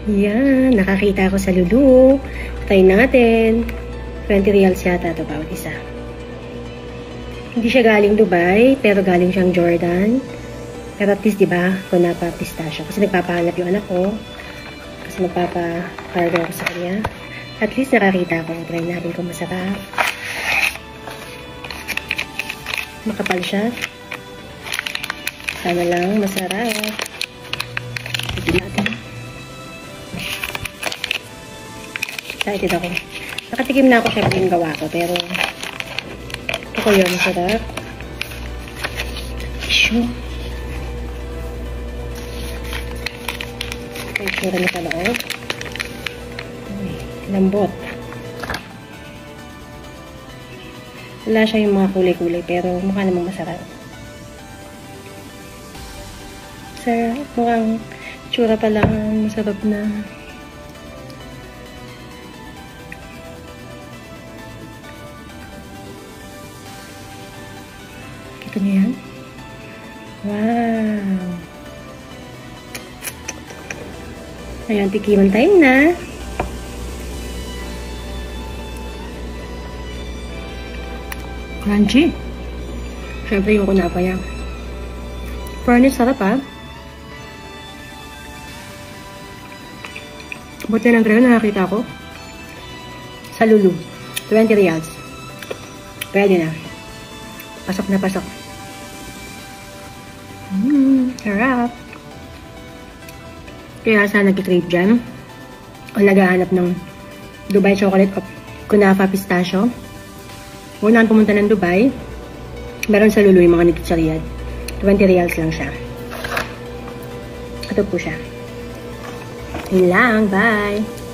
Yan, nakakita ako sa Lulu. Try natin. 20 reals yata ito bawat isa. Hindi siya galing Dubai, pero galing siyang Jordan. Pero at least, diba, kunapa pistachio. Kasi nagpapahanap yung anak ko. Kasi magpapakargo ako sa kanya. At least nakakita ko. Try natin kung masarap. Makapal siya. Sana lang masarap. Tignan natin. Excited ako. Nakatikim na ako syempre yung gawa ko. Pero ito ko yun. Masarap. Sure. Ito yung sura na sa loob. Lambot. Wala siya yung mga kulay-kulay, pero mukha namang masarap. Sarap. Mukhang tsura pa lang. Masarap na. Kita niyo yan? Wow! Ayan, tikiman tayo na. Crunchy. Siyempre yung kunapa yan. Furnish, sarap ha. Buti ng trail na nakita ko. Sa Lulu. 20 reals. Pwede na. Pasok na pasok. Sarap. Kaya sana nag-crave dyan. O naghahanap ng Dubai chocolate o kunafa pistachio. Huwag na pumunta ng Dubai. Meron sa Lulu yung mga nito sa Riyadh. 20 reals lang siya. Ito po siya. Yun lang. Bye!